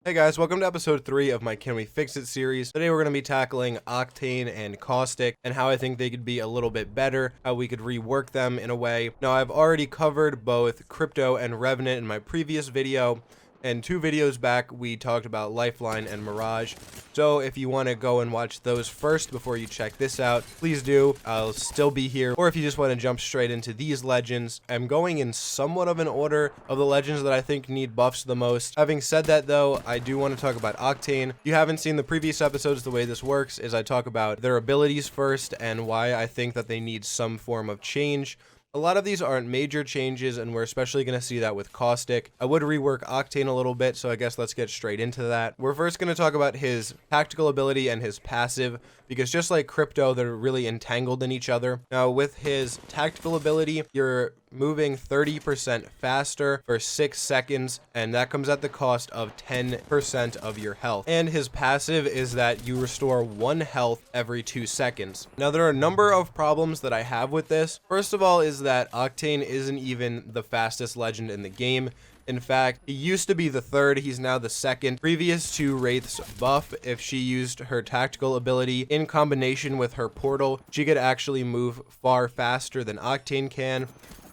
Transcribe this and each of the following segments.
Hey guys, welcome to episode 3 of my Can We Fix It series. Today we're going to be tackling Octane and Caustic and how I think they could be a little bit better, how we could rework them in a way. Now I've already covered both Crypto and Revenant in my previous video, and 2 videos back we talked about Lifeline and Mirage. So if you want to go and watch those first before you check this out, please do. I'll still be here. Or if you just want to jump straight into these legends, I'm going in somewhat of an order of the legends that I think need buffs the most. Having said that though, I do want to talk about Octane. If you haven't seen the previous episodes, the way this works is I talk about their abilities first and why I think that they need some form of change. A lot of these aren't major changes, and we're especially going to see that with Caustic. I would rework Octane a little bit, so I guess let's get straight into that. We're first going to talk about his tactical ability and his passive, because just like Crypto, they're really entangled in each other. Now, with his tactical ability, you're moving 30% faster for 6 seconds, and that comes at the cost of 10% of your health. And his passive is that you restore 1 health every 2 seconds. Now, there are a number of problems that I have with this. First of all is that Octane isn't even the fastest legend in the game. In fact, he used to be the 3rd, he's now the 2nd. Previous to Wraith's buff, if she used her tactical ability in combination with her portal, she could actually move far faster than Octane can.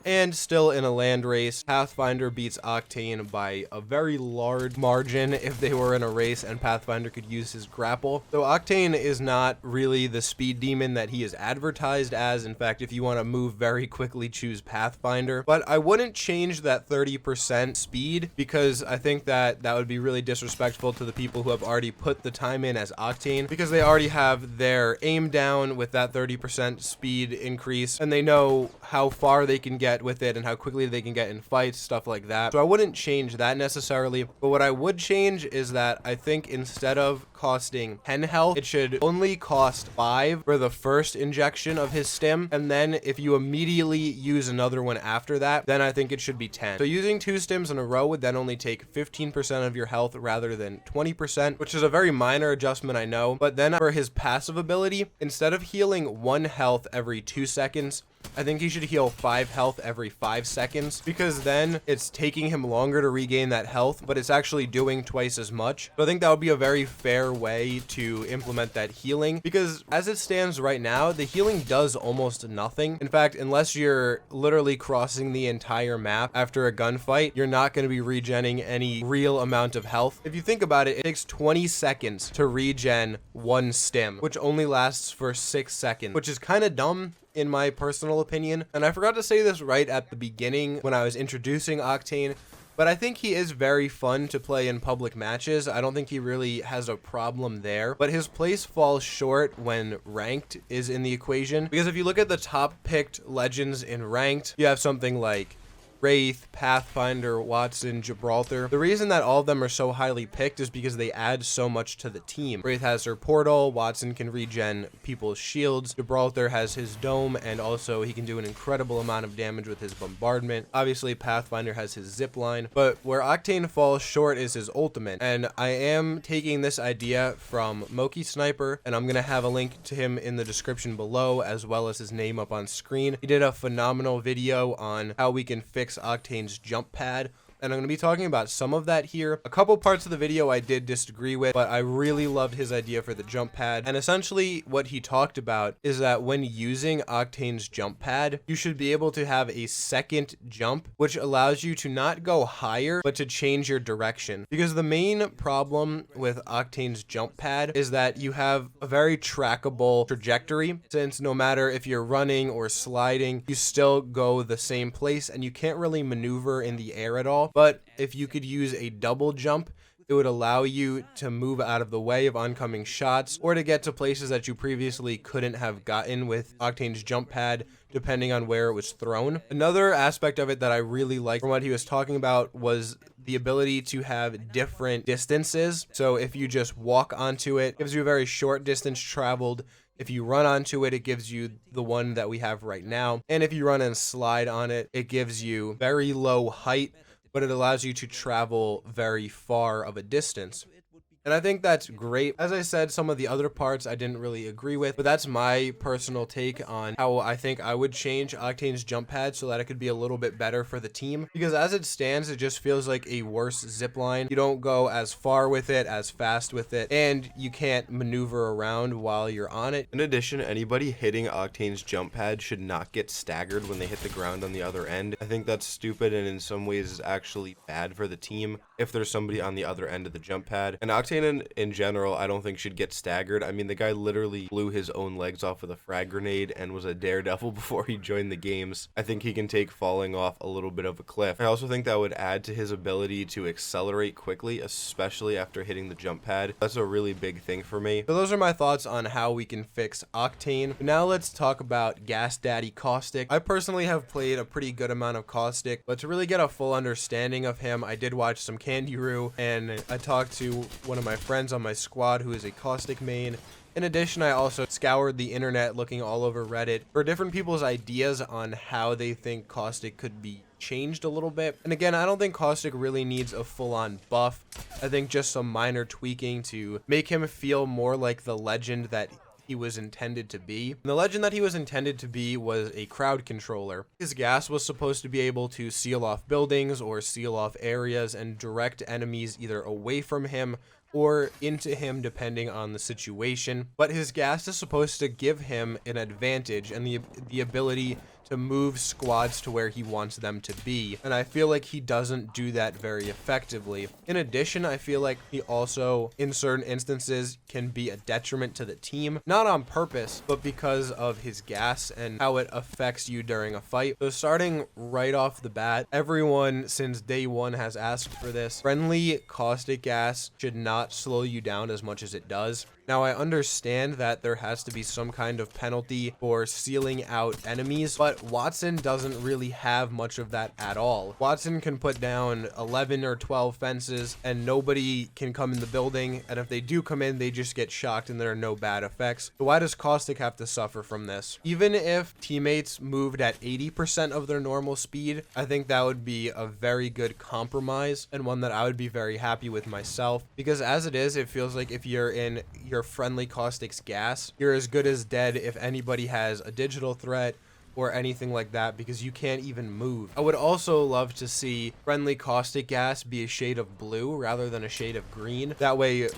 And still in a land race, Pathfinder beats Octane by a very large margin if they were in a race and Pathfinder could use his grapple. So Octane is not really the speed demon that he is advertised as. In fact, if you want to move very quickly, choose Pathfinder. But I wouldn't change that 30% speed because I think that that would be really disrespectful to the people who have already put the time in as Octane, because they already have their aim down with that 30% speed increase and they know how far they can get with it and how quickly they can get in fights, stuff like that. So I wouldn't change that necessarily, but what I would change is that I think instead of costing 10 health, it should only cost 5 for the first injection of his stim, and then if you immediately use another one after that, then I think it should be 10. So using 2 stims in a row would then only take 15% of your health rather than 20%, which is a very minor adjustment, I know. But then for his passive ability, instead of healing 1 health every 2 seconds, I think he should heal 5 health every 5 seconds, because then it's taking him longer to regain that health, but it's actually doing twice as much. So I think that would be a very fair way to implement that healing, because as it stands right now, the healing does almost nothing. In fact, unless you're literally crossing the entire map after a gunfight, you're not going to be regenning any real amount of health. If you think about it, it takes 20 seconds to regen 1 stim, which only lasts for 6 seconds, which is kind of dumb in my personal opinion. And I forgot to say this right at the beginning when I was introducing Octane, but I think he is very fun to play in public matches. I don't think he really has a problem there, but his place falls short when ranked is in the equation, because if you look at the top picked legends in ranked, you have something like Wraith, Pathfinder, Watson, Gibraltar. The reason that all of them are so highly picked is because they add so much to the team. Wraith has her portal, Watson can regen people's shields, Gibraltar has his dome, and also he can do an incredible amount of damage with his bombardment. Obviously, Pathfinder has his zip line, but where Octane falls short is his ultimate. And I am taking this idea from Moki Sniper, and I'm gonna have a link to him in the description below, as well as his name up on screen. He did a phenomenal video on how we can fix Octane's jump pad, and I'm going to be talking about some of that here. A couple parts of the video I did disagree with, but I really loved his idea for the jump pad. And essentially what he talked about is that when using Octane's jump pad, you should be able to have a second jump, which allows you to not go higher, but to change your direction. Because the main problem with Octane's jump pad is that you have a very trackable trajectory, since no matter if you're running or sliding, you still go the same place and you can't really maneuver in the air at all. But if you could use a double jump, it would allow you to move out of the way of oncoming shots, or to get to places that you previously couldn't have gotten with Octane's jump pad, depending on where it was thrown. Another aspect of it that I really liked from what he was talking about was the ability to have different distances. So if you just walk onto it, it gives you a very short distance traveled. If you run onto it, it gives you the one that we have right now. And if you run and slide on it, it gives you very low height, but it allows you to travel very far of a distance. And I think that's great. As I said, some of the other parts I didn't really agree with, but that's my personal take on how I think I would change Octane's jump pad so that it could be a little bit better for the team. Because as it stands, it just feels like a worse zip line. You don't go as far with it, as fast with it, and you can't maneuver around while you're on it. In addition, anybody hitting Octane's jump pad should not get staggered when they hit the ground on the other end. I think that's stupid and in some ways is actually bad for the team if there's somebody on the other end of the jump pad. And Octane in general, I don't think should get staggered. I mean, the guy literally blew his own legs off with a frag grenade and was a daredevil before he joined the games. I think he can take falling off a little bit of a cliff. I also think that would add to his ability to accelerate quickly, especially after hitting the jump pad. That's a really big thing for me. So those are my thoughts on how we can fix Octane. Now let's talk about Gas Daddy Caustic. I personally have played a pretty good amount of Caustic, but to really get a full understanding of him, I did watch some Candy Roo, and I talked to one of my friends on my squad who is a Caustic main. In addition, I also scoured the internet looking all over Reddit for different people's ideas on how they think Caustic could be changed a little bit. And again, I don't think Caustic really needs a full-on buff. I think just some minor tweaking to make him feel more like the legend that he was intended to be. And the legend that he was intended to be was a crowd controller. His gas was supposed to be able to seal off buildings or seal off areas and direct enemies either away from him or into him depending on the situation. But his gas is supposed to give him an advantage and the ability to move squads to where he wants them to be. And I feel like he doesn't do that very effectively. In addition, I feel like he also, in certain instances, can be a detriment to the team. Not on purpose, but because of his gas and how it affects you during a fight. So starting right off the bat, everyone since day one has asked for this. Friendly Caustic gas should not slow you down as much as it does. Now, I understand that there has to be some kind of penalty for sealing out enemies, but Watson doesn't really have much of that at all. Watson can put down 11 or 12 fences and nobody can come in the building, and if they do come in, they just get shocked and there are no bad effects. So why does Caustic have to suffer from this? Even if teammates moved at 80% of their normal speed, I think that would be a very good compromise and one that I would be very happy with myself, because as it is, it feels like if you're in your friendly Caustic's gas, you're as good as dead if anybody has a digital threat or anything like that, because you can't even move. I would also love to see friendly Caustic gas be a shade of blue rather than a shade of green. That way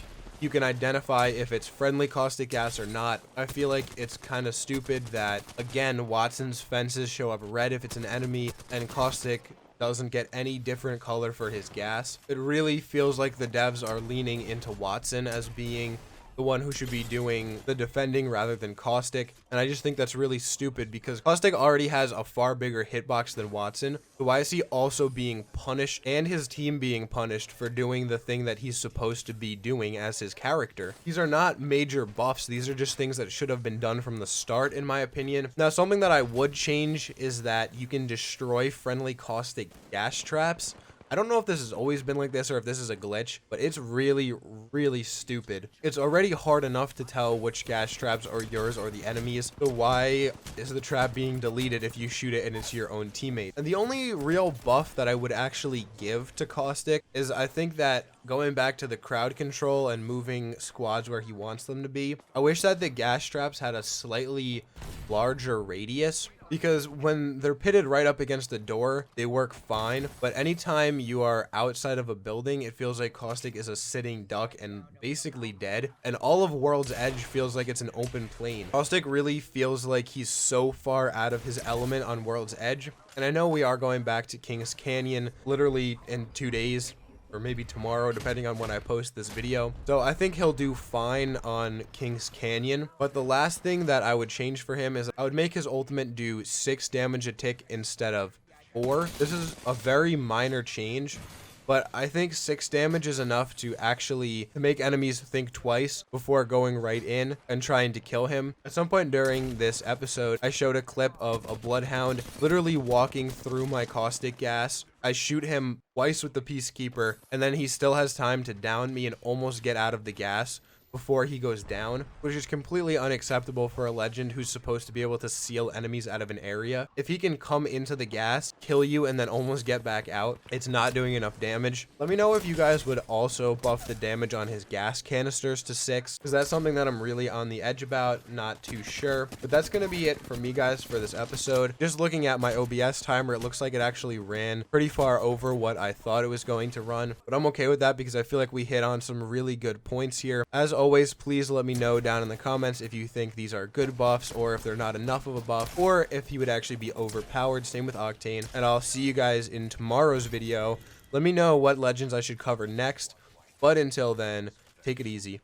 you can identify if it's friendly Caustic gas or not. I feel like it's kind of stupid that, again, Watson's fences show up red if it's an enemy and Caustic doesn't get any different color for his gas. It really feels like the devs are leaning into Watson as being the one who should be doing the defending rather than Caustic, and I just think that's really stupid because Caustic already has a far bigger hitbox than Watson. So why is he also being punished and his team being punished for doing the thing that he's supposed to be doing as his character? These are not major buffs. These are just things that should have been done from the start, in my opinion. Now, something that I would change is that you can destroy friendly Caustic gas traps. I don't know if this has always been like this or if this is a glitch, but it's really, really stupid. It's already hard enough to tell which gas traps are yours or the enemies, so why is the trap being deleted if you shoot it and it's your own teammate? And the only real buff that I would actually give to Caustic is I think that going back to the crowd control and moving squads where he wants them to be, I wish that the gas traps had a slightly larger radius, because when they're pitted right up against the door, they work fine. But anytime you are outside of a building, it feels like Caustic is a sitting duck and basically dead. And all of World's Edge feels like it's an open plain. Caustic really feels like he's so far out of his element on World's Edge. And I know we are going back to Kings Canyon literally in 2 days, or maybe tomorrow, depending on when I post this video. So I think he'll do fine on Kings Canyon. But the last thing that I would change for him is I would make his ultimate do 6 damage a tick instead of 4. This is a very minor change, but I think 6 damage is enough to actually make enemies think twice before going right in and trying to kill him. At some point during this episode, I showed a clip of a Bloodhound literally walking through my Caustic gas. I shoot him twice with the Peacekeeper, and then he still has time to down me and almost get out of the gas before he goes down, which is completely unacceptable for a legend who's supposed to be able to seal enemies out of an area. If he can come into the gas, kill you, and then almost get back out, it's not doing enough damage. Let me know if you guys would also buff the damage on his gas canisters to 6, because that's something that I'm really on the edge about, not too sure. But that's going to be it for me, guys, for this episode. Just looking at my OBS timer, it looks like it actually ran pretty far over what I thought it was going to run, but I'm okay with that because I feel like we hit on some really good points here. As always, please let me know down in the comments if you think these are good buffs, or if they're not enough of a buff, or if he would actually be overpowered. Same with Octane. And I'll see you guys in tomorrow's video. Let me know what legends I should cover next, but until then, take it easy.